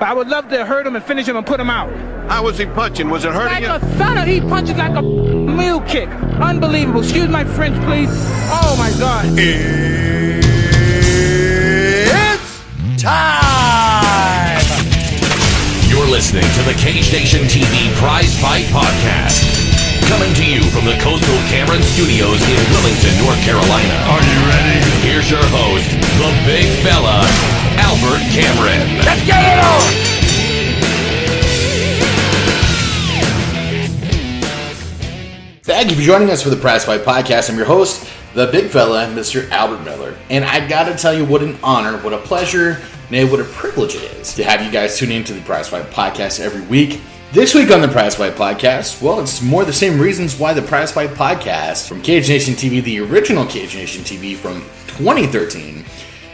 I would love to hurt him and finish him and him out. How was he punching? Was it hurting like you? A thunder. He punches like a mule kick. Unbelievable. Excuse my French, please. Oh, my God. It's time! You're listening to the Cage Nation TV Prizefight Podcast. Coming to you from the Coastal Cameron Studios in Wilmington, North Carolina. Are you ready? Here's your host, the big fella, Albert Cameron. Let's get it on! Thank you for joining us for the Prizefight Podcast. I'm your host, the big fella, Mr. Albert Miller. And I gotta tell you what an honor, what a pleasure, nay, what a privilege it is to have you guys tune in to the Prizefight Podcast every week. This week on the Prizefight Podcast, well, it's more the same reasons why the Prizefight Podcast from Cage Nation TV, the original Cage Nation TV from 2013,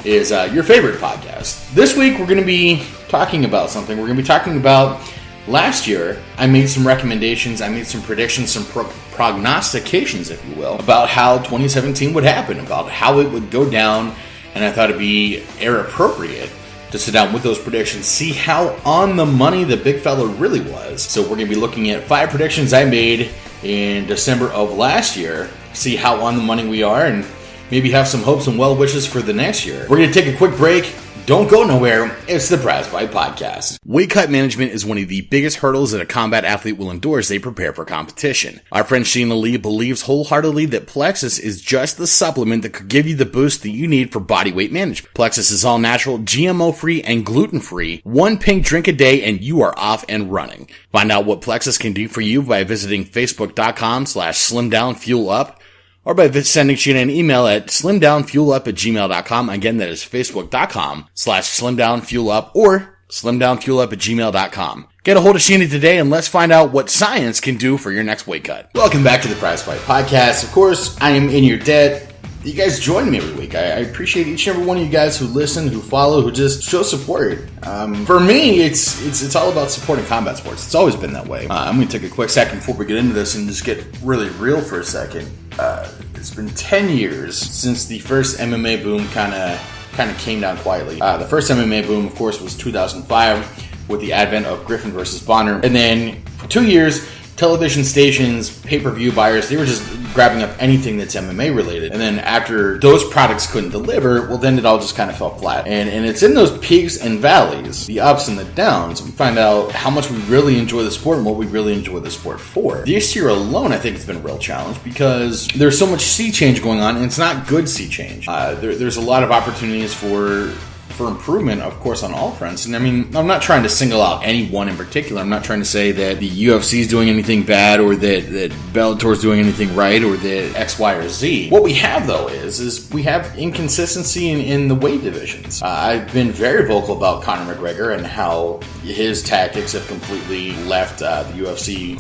is your favorite podcast. This week, we're going to be talking about something. We're going to be talking about last year. I made some recommendations, I made some predictions, some prognostications, if you will, about how 2017 would happen, about how it would go down, and I thought it'd be air appropriate to sit down with those predictions, see how on the money the big fella really was. So we're going to be looking at 5 predictions I made in December of last year, see how on the money we are, and maybe have some hopes and well wishes for the next year. We're going to take a quick break. Don't go nowhere. It's the Prizefight Podcast. Weight cut management is one of the biggest hurdles that a combat athlete will endure as they prepare for competition. Our friend Sheena Lee believes wholeheartedly that Plexus is just the supplement that could give you the boost that you need for body weight management. Plexus is all natural, GMO-free, and gluten-free. One pink drink a day and you are off and running. Find out what Plexus can do for you by visiting facebook.com/slimdownfuelup. Or by sending Sheena an email at slimdownfuelup@gmail.com. Again, that is facebook.com/slimdownfuelup or slimdownfuelup@gmail.com. Get a hold of Sheena today and let's find out what science can do for your next weight cut. Welcome back to the Prizefight Podcast. Of course, I am in your debt. You guys join me every week. I appreciate each and every one of you guys who listen, who follow, who just show support. For me, it's all about supporting combat sports. It's always been that way. I'm going to take a quick second before we get into this and just get really real for a second. It's been 10 years since the first MMA boom kind of came down quietly. The first MMA boom, of course, was 2005 with the advent of Griffin versus Bonner. And then for 2 years, television stations, pay-per-view buyers, they were just grabbing up anything that's MMA related. And then after those products couldn't deliver, well, then it all just kind of fell flat. And it's in those peaks and valleys, the ups and the downs, we find out how much we really enjoy the sport and what we really enjoy the sport for. This year alone, I think it's been a real challenge because there's so much sea change going on, and it's not good sea change. There's a lot of opportunities for improvement, of course, on all fronts. And I mean, I'm not trying to single out any one in particular. I'm not trying to say that the UFC is doing anything bad or that Bellator is doing anything right or that X, Y, or Z. What we have, though, is we have inconsistency in the weight divisions. I've been very vocal about Conor McGregor and how his tactics have completely left the UFC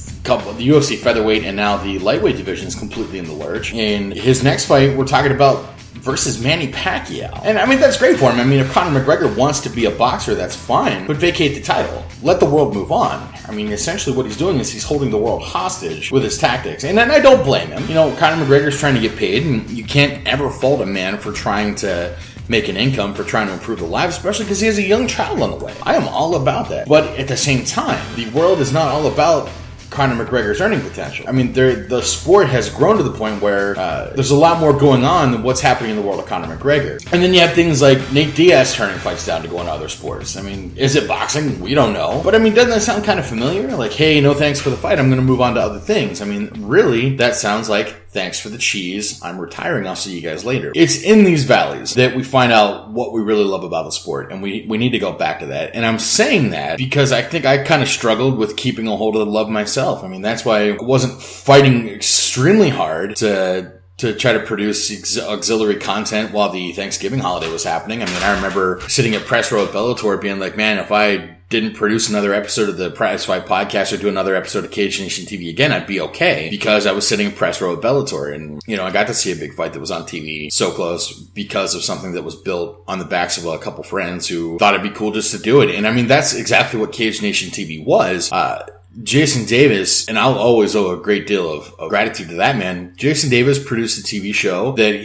featherweight and now the lightweight division is completely in the lurch. In his next fight, we're talking about versus Manny Pacquiao. And I mean, that's great for him. I mean, if Conor McGregor wants to be a boxer, that's fine, but vacate the title. Let the world move on. I mean, essentially what he's doing is he's holding the world hostage with his tactics. And I don't blame him. You know, Conor McGregor's trying to get paid, and you can't ever fault a man for trying to make an income, for trying to improve the lives, especially because he has a young child on the way. I am all about that. But at the same time, the world is not all about Conor McGregor's earning potential. I mean, the sport has grown to the point where there's a lot more going on than what's happening in the world of Conor McGregor. And then you have things like Nate Diaz turning fights down to go into other sports. I mean, is it boxing? We don't know. But I mean, doesn't that sound kind of familiar? Like, hey, no thanks for the fight. I'm going to move on to other things. I mean, really, that sounds like thanks for the cheese. I'm retiring. I'll see you guys later. It's in these valleys that we find out what we really love about the sport, and we need to go back to that. And I'm saying that because I think I kind of struggled with keeping a hold of the love myself. I mean, that's why I wasn't fighting extremely hard to try to produce auxiliary content while the Thanksgiving holiday was happening. I mean, I remember sitting at press row at Bellator being like, man, if I didn't produce another episode of the Prizefight Podcast or do another episode of Cage Nation TV again, I'd be okay, because I was sitting in press row at Bellator, and, you know, I got to see a big fight that was on TV so close because of something that was built on the backs of a couple friends who thought it'd be cool just to do it. And I mean, that's exactly what Cage Nation TV was. Jason Davis, and I'll always owe a great deal of gratitude to that man. Jason Davis produced a TV show that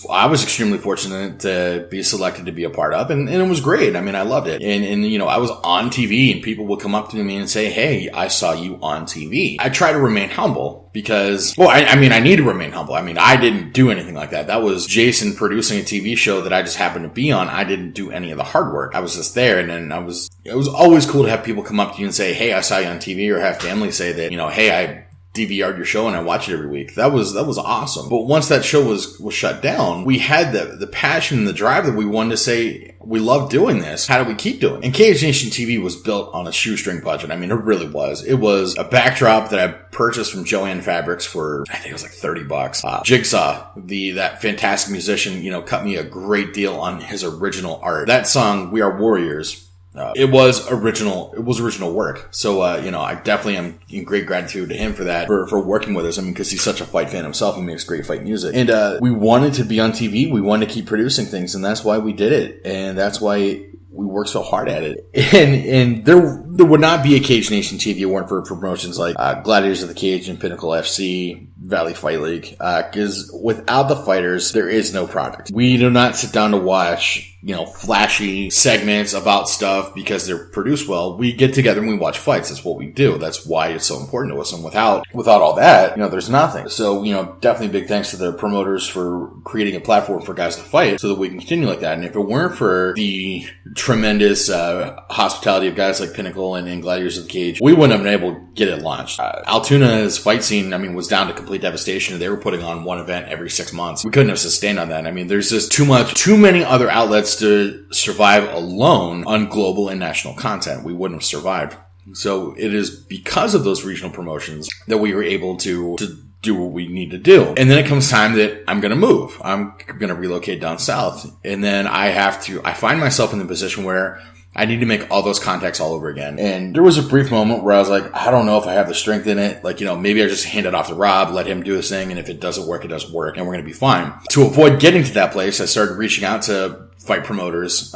I was extremely fortunate to be selected to be a part of, and it was great. I mean, I loved it. And I was on TV, and people would come up to me and say, hey, I saw you on TV. I try to remain humble because, I need to remain humble. I mean, I didn't do anything like that. That was Jason producing a TV show that I just happened to be on. I didn't do any of the hard work. I was just there, and then it was always cool to have people come up to you and say, hey, I saw you on TV, or have family say that, hey, I DVR'd your show and I watch it every week. That was awesome. But once that show was shut down, we had the passion and the drive that we wanted to say, we love doing this. How do we keep doing it? And Cage Nation TV was built on a shoestring budget. I mean, it really was. It was a backdrop that I purchased from Joanne Fabrics for, I think it was like $30. Jigsaw, that fantastic musician, cut me a great deal on his original art. That song, We Are Warriors, it was original work. So, I definitely am in great gratitude to him for that, for working with us. I mean, cause he's such a fight fan himself. He makes great fight music. And, we wanted to be on TV. We wanted to keep producing things, and that's why we did it. And that's why we worked so hard at it. And there would not be a Cage Nation TV if it weren't for promotions like, Gladiators of the Cage and Pinnacle FC, Valley Fight League. Cause without the fighters, there is no product. We do not sit down to watch, flashy segments about stuff because they're produced well. We get together and we watch fights. That's what we do. That's why it's so important to us. And without all that, there's nothing. So, definitely big thanks to the promoters for creating a platform for guys to fight so that we can continue like that. And if it weren't for the tremendous hospitality of guys like Pinnacle and Gladiators of the Cage, we wouldn't have been able to get it launched. Altuna's fight scene, was down to complete devastation. They were putting on one event every 6 months. We couldn't have sustained on that. There's just too many other outlets to survive alone on global and national content. We wouldn't have survived. So it is because of those regional promotions that we were able to do what we need to do. And then it comes time that I'm going to move. I'm going to relocate down south. And then I find myself in the position where I need to make all those contacts all over again. And there was a brief moment where I was like, I don't know if I have the strength in it. Maybe I just hand it off to Rob, let him do his thing. And if it doesn't work, it doesn't work. And we're going to be fine. To avoid getting to that place, I started reaching out to fight promoters,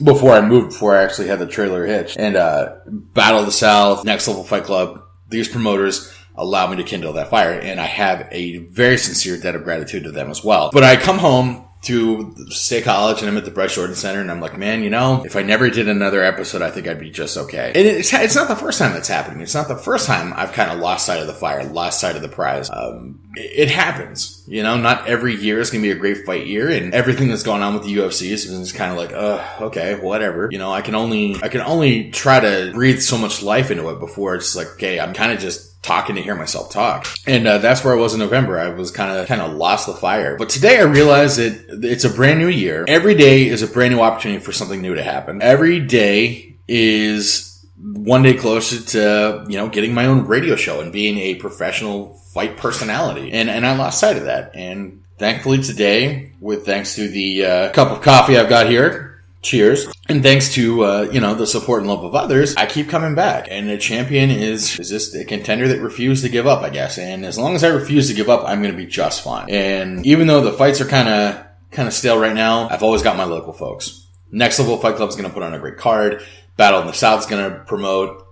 before I actually had the trailer hitched. And, Battle of the South, Next Level Fight Club, these promoters allow me to kindle that fire. And I have a very sincere debt of gratitude to them as well. But I come home to State College and I'm at the Bryce Jordan Center and I'm like, man, if I never did another episode, I think I'd be just okay. And it's not the first time that's happened. It's not the first time I've kind of lost sight of the fire, lost sight of the prize. It happens, not every year is going to be a great fight year, and everything that's going on with the UFC is just kind of like, okay, whatever. I can only try to breathe so much life into it before it's like, okay, I'm kind of just talking to hear myself talk. And that's where I was in November. I was kind of lost the fire. But today I realized that it's a brand new year. Every day is a brand new opportunity for something new to happen. Every day is one day closer to, getting my own radio show and being a professional fight personality. And I lost sight of that. And thankfully today, with thanks to the cup of coffee I've got here, cheers. And thanks to, the support and love of others, I keep coming back. And the champion is just a contender that refused to give up, I guess. And as long as I refuse to give up, I'm going to be just fine. And even though the fights are kind of stale right now, I've always got my local folks. Next Level Fight Club is going to put on a great card. Battle in the South is going to promote.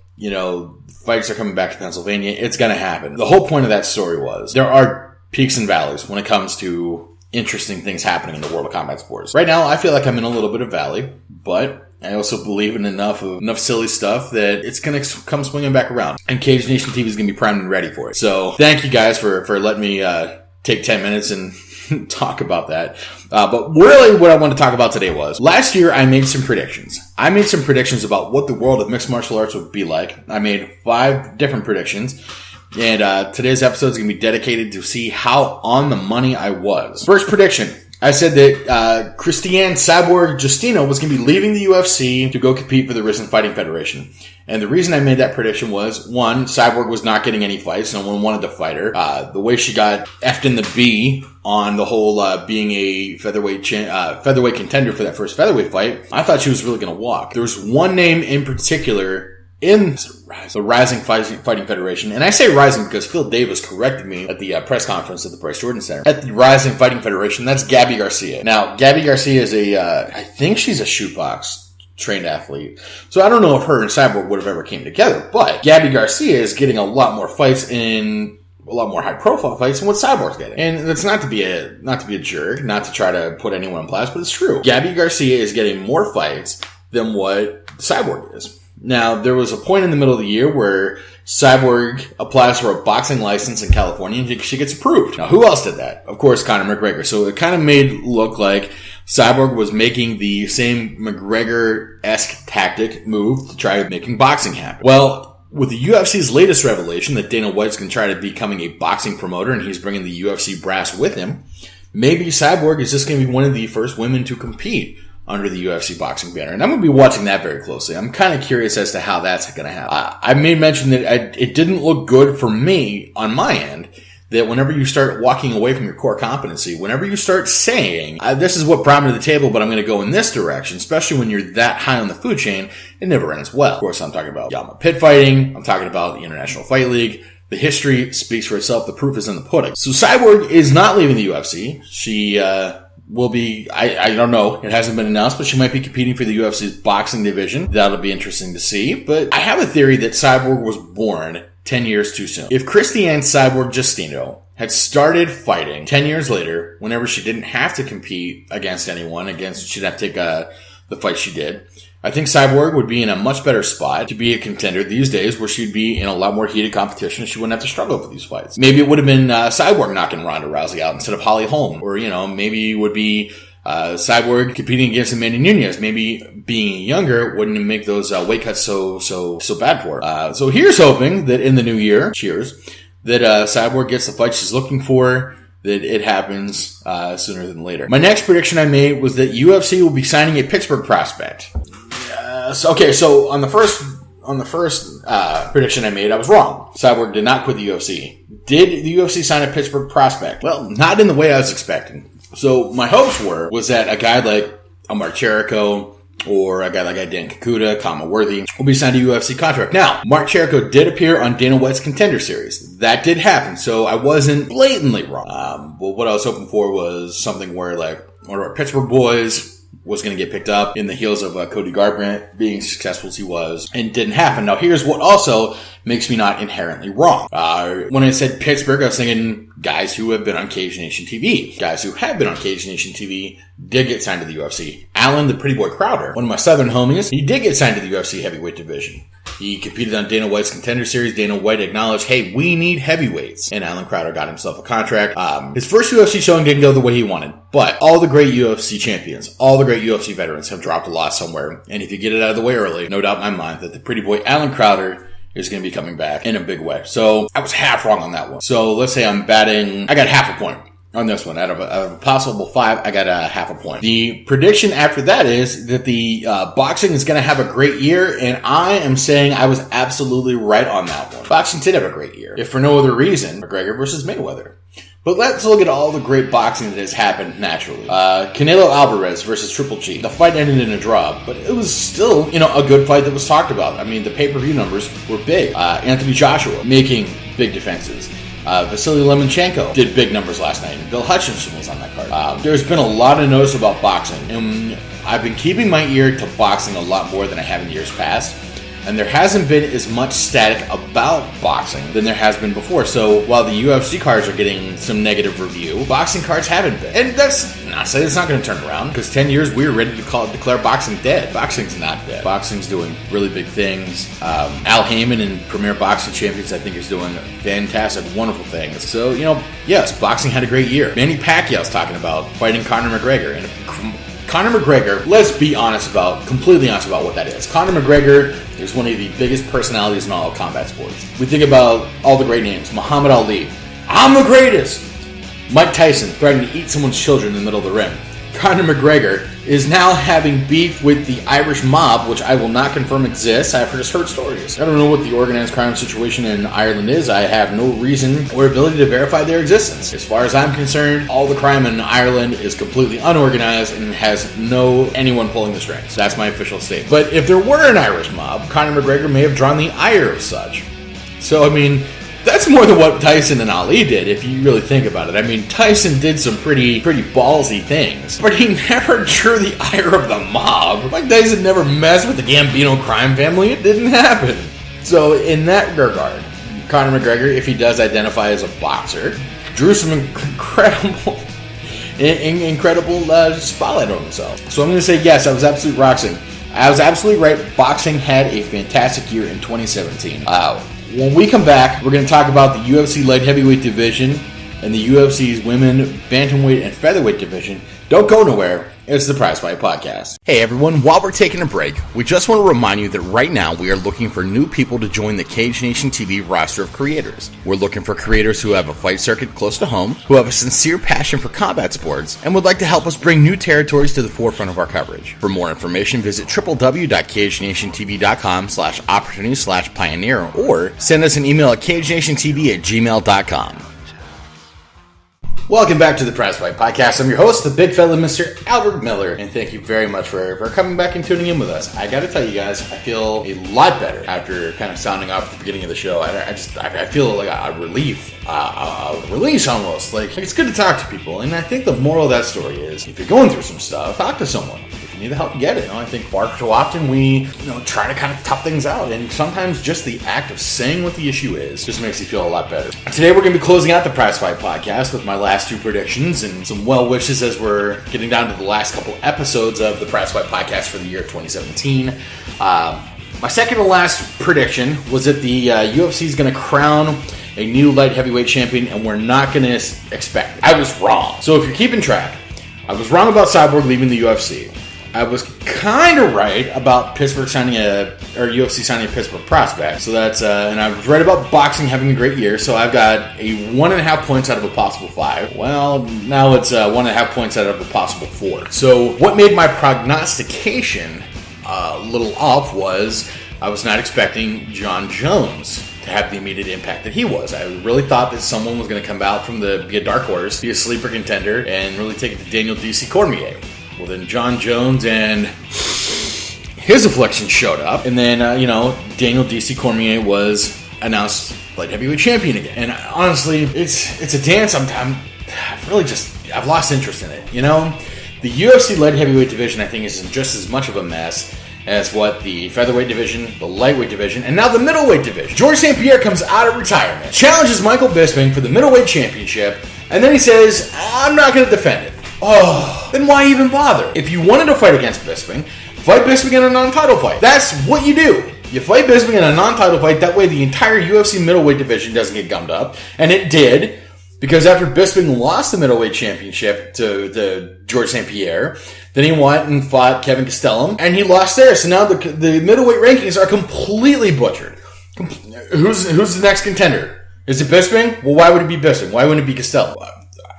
Fights are coming back to Pennsylvania. It's going to happen. The whole point of that story was there are peaks and valleys when it comes to interesting things happening in the world of combat sports. Right now, I feel like I'm in a little bit of valley, but I also believe in enough silly stuff that it's going to come swinging back around. And Cage Nation TV is going to be primed and ready for it. So thank you guys for letting me take 10 minutes and talk about that. But really what I want to talk about today was, last year I made some predictions. I made some predictions about what the world of mixed martial arts would be like. I made 5 different predictions. And today's episode is going to be dedicated to see how on the money I was. First prediction. I said that Christiane Cyborg Justino was going to be leaving the UFC to go compete for the Risen Fighting Federation. And the reason I made that prediction was, 1, Cyborg was not getting any fights. No one wanted to fight her. The way she got effed in the B on the whole being a featherweight contender for that first featherweight fight, I thought she was really going to walk. There was one name in particular in the Rising Fighting Federation, and I say rising because Phil Davis corrected me at the press conference at the Bryce Jordan Center. At the Rising Fighting Federation, that's Gabby Garcia. Now, Gabby Garcia is I think she's a shootbox trained athlete. So I don't know if her and Cyborg would have ever came together, but Gabby Garcia is getting a lot more fights in a lot more high profile fights than what Cyborg's getting. And that's not to be a jerk, not to try to put anyone in blast, but it's true. Gabby Garcia is getting more fights than what Cyborg is. Now, there was a point in the middle of the year where Cyborg applies for a boxing license in California and she gets approved. Now, who else did that? Of course, Conor McGregor. So it kind of made it look like Cyborg was making the same McGregor-esque tactic move to try making boxing happen. Well, with the UFC's latest revelation that Dana White's going to try to becoming a boxing promoter and he's bringing the UFC brass with him, maybe Cyborg is just going to be one of the first women to compete under the UFC boxing banner. And I'm going to be watching that very closely. I'm kind of curious as to how that's going to happen. I made mention that it didn't look good for me on my end, that whenever you start walking away from your core competency, whenever you start saying, this is what brought me to the table, but I'm going to go in this direction, especially when you're that high on the food chain, it never ends well. Of course, I'm talking about Yama pit fighting. I'm talking about the International Fight League. The history speaks for itself. The proof is in the pudding. So Cyborg is not leaving the UFC. She, will be, I don't know, it hasn't been announced, but she might be competing for the UFC's boxing division. That'll be interesting to see. But I have a theory that Cyborg was born 10 years too soon. If Christiane Cyborg Justino had started fighting 10 years later, whenever she didn't have to compete against anyone, she didn't have to take the fight she did, I think Cyborg would be in a much better spot to be a contender these days where she'd be in a lot more heated competition and she wouldn't have to struggle for these fights. Maybe it would have been Cyborg knocking Ronda Rousey out instead of Holly Holm. Or, maybe it would be Cyborg competing against Amanda Nunes. Maybe being younger wouldn't make those weight cuts so bad for her. So here's hoping that in the new year, cheers, that Cyborg gets the fight she's looking for, that it happens sooner than later. My next prediction I made was that UFC will be signing a Pittsburgh prospect. So on the first prediction I made, I was wrong. Cyborg did not quit the UFC. Did the UFC sign a Pittsburgh prospect? Well, not in the way I was expecting. So my hopes was that a guy like a Mark Cherico or a guy like Dan Kakuta, Kama Worthy, will be signed a UFC contract. Now, Mark Cherico did appear on Dana White's Contender Series. That did happen, so I wasn't blatantly wrong. But what I was hoping for was something where, like, one of our Pittsburgh boys was going to get picked up in the heels of Cody Garbrandt being as successful as he was, and didn't happen. Now, here's what also makes me not inherently wrong. When I said Pittsburgh, I was thinking guys who have been on Cage Nation TV. Guys who have been on Cage Nation TV did get signed to the UFC. Alan, the Pretty Boy Crowder, one of my Southern homies, he did get signed to the UFC heavyweight division. He competed on Dana White's Contender Series. Dana White acknowledged, hey, we need heavyweights. And Alan Crowder got himself a contract. His first UFC showing didn't go the way he wanted. But all the great UFC champions, all the great UFC veterans have dropped a loss somewhere. And if you get it out of the way early, no doubt in my mind that the Pretty Boy Alan Crowder is going to be coming back in a big way. So I was half wrong on that one. So let's say I got half a point on this one. Out of a possible 5, I got a half a point. The prediction after that is that the boxing is going to have a great year, and I am saying I was absolutely right on that one. Boxing did have a great year, if for no other reason, McGregor versus Mayweather. But let's look at all the great boxing that has happened naturally. Canelo Alvarez versus Triple G. The fight ended in a draw, but it was still, a good fight that was talked about. I mean, the pay-per-view numbers were big. Anthony Joshua making big defenses. Vasily Lomachenko did big numbers last night. Bill Hutchinson was on that card. There's been a lot of notice about boxing, and I've been keeping my ear to boxing a lot more than I have in years past. And there hasn't been as much static about boxing than there has been before. So while the UFC cards are getting some negative review, boxing cards haven't been. And that's not saying it's not going to turn around, because 10 years we were ready to declare boxing dead. Boxing's not dead. Boxing's doing really big things. Al Heyman and Premier Boxing Champions, I think, is doing fantastic, wonderful things. So, yes, boxing had a great year. Manny Pacquiao's talking about fighting Conor McGregor. And Conor McGregor, let's be completely honest about what that is. Conor McGregor is one of the biggest personalities in all of combat sports. We think about all the great names. Muhammad Ali, I'm the greatest. Mike Tyson threatening to eat someone's children in the middle of the ring. Conor McGregor is now having beef with the Irish mob, which I will not confirm exists. I've just heard stories. I don't know what the organized crime situation in Ireland is. I have no reason or ability to verify their existence. As far as I'm concerned, all the crime in Ireland is completely unorganized and has no anyone pulling the strings. That's my official statement. But if there were an Irish mob, Conor McGregor may have drawn the ire of such. So, That's more than what Tyson and Ali did, if you really think about it. I mean, Tyson did some pretty ballsy things, but he never drew the ire of the mob. Mike Tyson never messed with the Gambino crime family. It didn't happen. So in that regard, Conor McGregor, if he does identify as a boxer, drew some incredible spotlight on himself. So I'm going to say yes, I was absolutely right. Boxing had a fantastic year in 2017. When we come back, we're going to talk about the UFC light heavyweight division and the UFC's women bantamweight and featherweight division. Don't go nowhere. It's the Prizefight Podcast. Hey everyone, while we're taking a break, we just want to remind you that right now we are looking for new people to join the Cage Nation TV roster of creators. We're looking for creators who have a fight circuit close to home, who have a sincere passion for combat sports, and would like to help us bring new territories to the forefront of our coverage. For more information, visit www.cagenationtv.com/opportunity/pioneer or send us an email at cagenationtv@gmail.com. Welcome back to the Prizefight Podcast. I'm your host, the big fella, Mr. Albert Miller, and thank you very much for coming back and tuning in with us. I gotta tell you guys, I feel a lot better after kind of sounding off at the beginning of the show. I feel like a relief, a release almost. Like, it's good to talk to people, and I think the moral of that story is, if you're going through some stuff, talk to someone. If you need the help, get it. I think far too often we, try to kind of tough things out, and sometimes just the act of saying what the issue is just makes you feel a lot better. Today we're going to be closing out the Prizefight Podcast with my last two predictions and some well wishes as we're getting down to the last couple episodes of the Prizefight Podcast for the year 2017. My second to last prediction was that the UFC is going to crown a new light heavyweight champion, and we're not going to expect it. I was wrong. So if you're keeping track, I was wrong about Cyborg leaving the UFC. I was kind of right about UFC signing a Pittsburgh prospect. So that's, and I was right about boxing having a great year. So I've got a 1.5 points out of a possible 5. Well, now it's 1.5 points out of a possible 4. So what made my prognostication a little off was I was not expecting John Jones to have the immediate impact that he was. I really thought that someone was going to come out from be a dark horse, be a sleeper contender, and really take it to Daniel D.C. Cormier. Well, then John Jones and his affliction showed up, and then, Daniel D.C. Cormier was announced light heavyweight champion again. And honestly, it's a dance. I've lost interest in it. The UFC light heavyweight division, I think, is just as much of a mess as what the featherweight division, the lightweight division, and now the middleweight division. George St. Pierre comes out of retirement, challenges Michael Bisping for the middleweight championship, and then he says, I'm not going to defend it. Oh, then why even bother? If you wanted to fight against Bisping, fight Bisping in a non-title fight. That's what you do. You fight Bisping in a non-title fight, that way the entire UFC middleweight division doesn't get gummed up. And it did, because after Bisping lost the middleweight championship to George St. Pierre, then he went and fought Kevin Castellum, and he lost there. So now the middleweight rankings are completely butchered. Who's the next contender? Is it Bisping? Well, why would it be Bisping? Why wouldn't it be Castellum?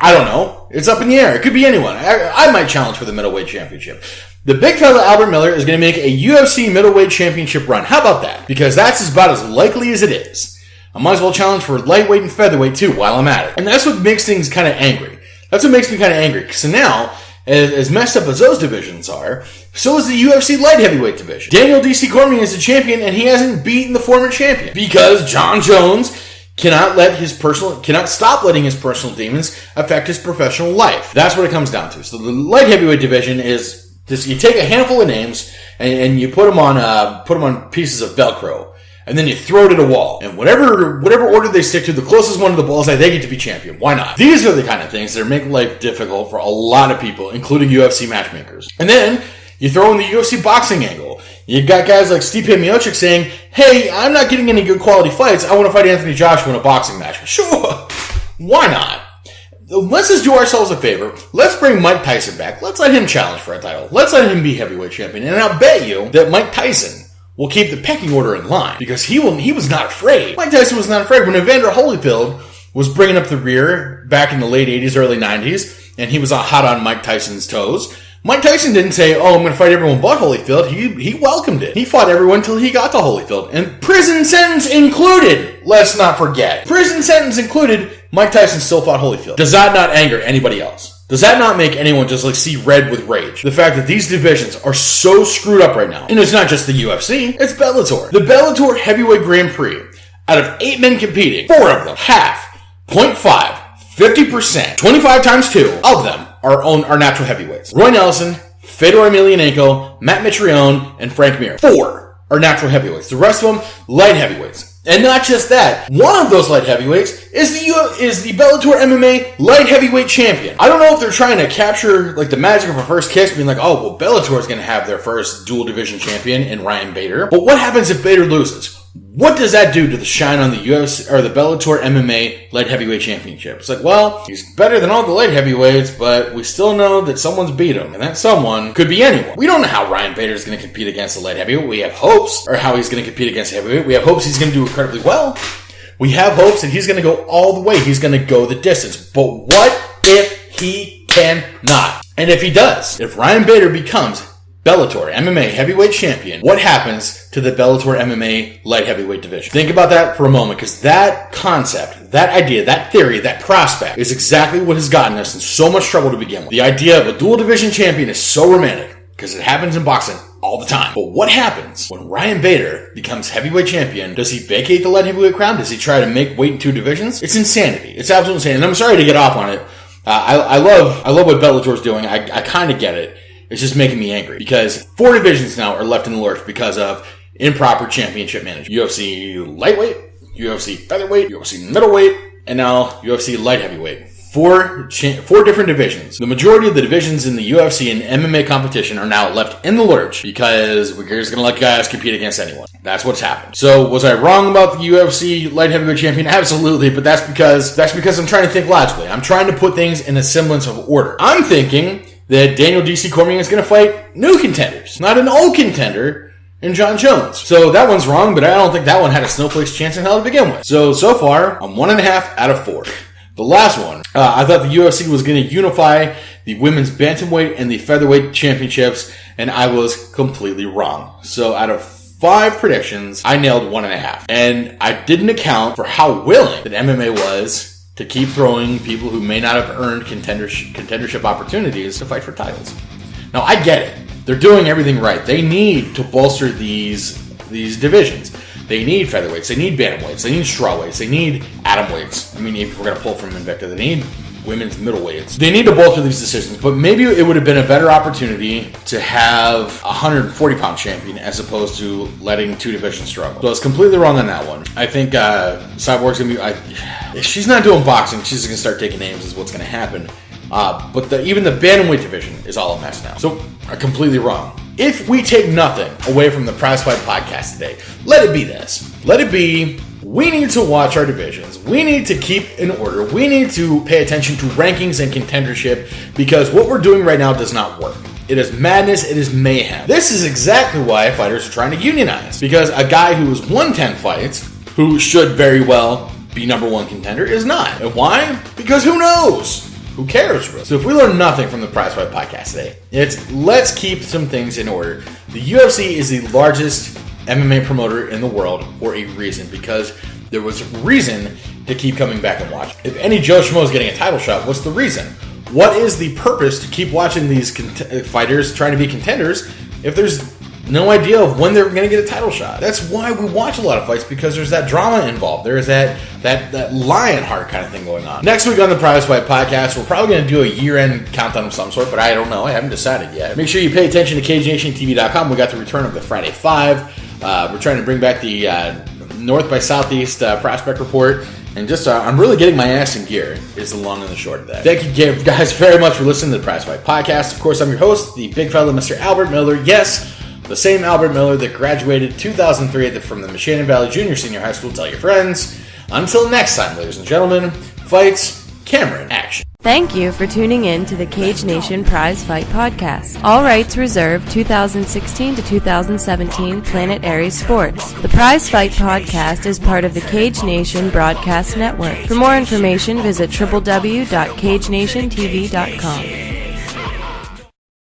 I don't know. It's up in the air. It could be anyone. I might challenge for the middleweight championship. The big fella Albert Miller is going to make a UFC middleweight championship run. How about that? Because that's about as likely as it is. I might as well challenge for lightweight and featherweight too while I'm at it. And that's what makes things kind of angry. That's what makes me kind of angry. So now, as messed up as those divisions are, so is the UFC light heavyweight division. Daniel D.C. Cormier is the champion, and he hasn't beaten the former champion because John Jones cannot stop letting his personal demons affect his professional life. That's what it comes down to. So the light heavyweight division is just, you take a handful of names and you put them on pieces of Velcro, and then you throw it at a wall. And whatever order they stick to, the closest one to the bullseye, they get to be champion. Why not? These are the kind of things that make life difficult for a lot of people, including UFC matchmakers. And then you throw in the UFC boxing angle. You got guys like Stipe Miocic saying, hey, I'm not getting any good quality fights. I want to fight Anthony Joshua in a boxing match. Sure. Why not? Let's just do ourselves a favor. Let's bring Mike Tyson back. Let's let him challenge for a title. Let's let him be heavyweight champion. And I'll bet you that Mike Tyson will keep the pecking order in line because he was not afraid. Mike Tyson was not afraid when Evander Holyfield was bringing up the rear back in the late 80s, early 90s, and he was hot on Mike Tyson's toes. Mike Tyson didn't say, I'm going to fight everyone but Holyfield. He welcomed it. He fought everyone until he got to Holyfield. And prison sentence included, let's not forget. Prison sentence included, Mike Tyson still fought Holyfield. Does that not anger anybody else? Does that not make anyone just see red with rage? The fact that these divisions are so screwed up right now. And it's not just the UFC, it's Bellator. The Bellator Heavyweight Grand Prix. Out of 8 men competing, 4 of them, half, 0.5, 50%, 25 times 2 of them are natural heavyweights. Roy Nelson, Fedor Emelianenko, Matt Mitrione, and Frank Mir. 4 are natural heavyweights. The rest of them, light heavyweights. And not just that, one of those light heavyweights is the Bellator MMA light heavyweight champion. I don't know if they're trying to capture like the magic of a first kiss, being like, oh, well, Bellator is going to have their first dual division champion in Ryan Bader. But what happens if Bader loses? What does that do to the shine on the UFC or the Bellator MMA light heavyweight championship? It's like, well, he's better than all the light heavyweights, but we still know that someone's beat him, and that someone could be anyone. We don't know how Ryan Bader is going to compete against the light heavyweight. We have hopes, or how he's going to compete against the heavyweight. We have hopes he's going to do incredibly well. We have hopes that he's going to go all the way. He's going to go the distance. But what if he cannot? And if he does, if Ryan Bader becomes Bellator MMA heavyweight champion, what happens to the Bellator MMA light heavyweight division? Think about that for a moment, because that concept, that idea, that theory, that prospect is exactly what has gotten us in so much trouble to begin with. The idea of a dual division champion is so romantic, because it happens in boxing all the time. But what happens when Ryan Bader becomes heavyweight champion? Does he vacate the light heavyweight crown? Does he try to make weight in 2 divisions? It's insanity. It's absolutely insane. And I'm sorry to get off on it. I love what Bellator's doing. I kind of get it. It's just making me angry because 4 divisions now are left in the lurch because of improper championship management. UFC lightweight, UFC featherweight, UFC middleweight, and now UFC light heavyweight. 4 different divisions. The majority of the divisions in the UFC and MMA competition are now left in the lurch because we're just going to let guys compete against anyone. That's what's happened. So was I wrong about the UFC light heavyweight champion? Absolutely, but that's because I'm trying to think logically. I'm trying to put things in a semblance of order. I'm thinking that Daniel D.C. Cormier is going to fight new contenders, not an old contender in John Jones. So that one's wrong, but I don't think that one had a snowflake's chance in hell to begin with. So far, I'm 1.5 out of 4. The last one, I thought the UFC was going to unify the women's bantamweight and the featherweight championships, and I was completely wrong. So out of 5 predictions, I nailed 1.5. And I didn't account for how willing that MMA was to keep throwing people who may not have earned contendership opportunities to fight for titles. Now, I get it. They're doing everything right. They need to bolster these divisions. They need featherweights. They need bantamweights. They need strawweights. They need atomweights. I mean, if we're going to pull from Invicta, they need women's middleweights. They need to bolster these decisions, but maybe it would have been a better opportunity to have a 140-pound champion as opposed to letting 2 divisions struggle. So I was completely wrong on that one. I think Cyborg's going to be... if she's not doing boxing, she's going to start taking names is what's going to happen. But even the bantamweight division is all a mess now. So I'm completely wrong. If we take nothing away from the Prizefight Podcast today, let it be this. Let it be, we need to watch our divisions. We need to keep in order. We need to pay attention to rankings and contendership because what we're doing right now does not work. It is madness. It is mayhem. This is exactly why fighters are trying to unionize. Because a guy who has won 10 fights, who should very well be number 1 contender, is not. And why? Because who knows? Who cares? So if we learn nothing from the Prizefight Podcast today, it's let's keep some things in order. The UFC is the largest MMA promoter in the world for a reason, because there was reason to keep coming back and watch. If any Joe Schmo is getting a title shot, what's the reason? What is the purpose to keep watching these fighters trying to be contenders if there's no idea of when they're going to get a title shot? That's why we watch a lot of fights, because there's that drama involved. There's that lion heart kind of thing going on. Next week on the Prizefight Podcast, we're probably going to do a year-end countdown of some sort, but I don't know. I haven't decided yet. Make sure you pay attention to CageNationTV.com. We got the return of the Friday 5. We're trying to bring back the North by Southeast prospect report. And I'm really getting my ass in gear is the long and the short of that. Thank you guys very much for listening to the Prizefight Podcast. Of course, I'm your host, the big fella, Mr. Albert Miller. Yes, the same Albert Miller that graduated 2003 from the Shannon Valley Junior Senior High School. Tell your friends. Until next time, ladies and gentlemen, fights, camera in action. Thank you for tuning in to the Cage Nation Prizefight Podcast. All rights reserved. 2016 to 2017 Planet Aries Sports. The Prizefight Podcast is part of the Cage Nation Broadcast Network. For more information, visit www.cagenationtv.com.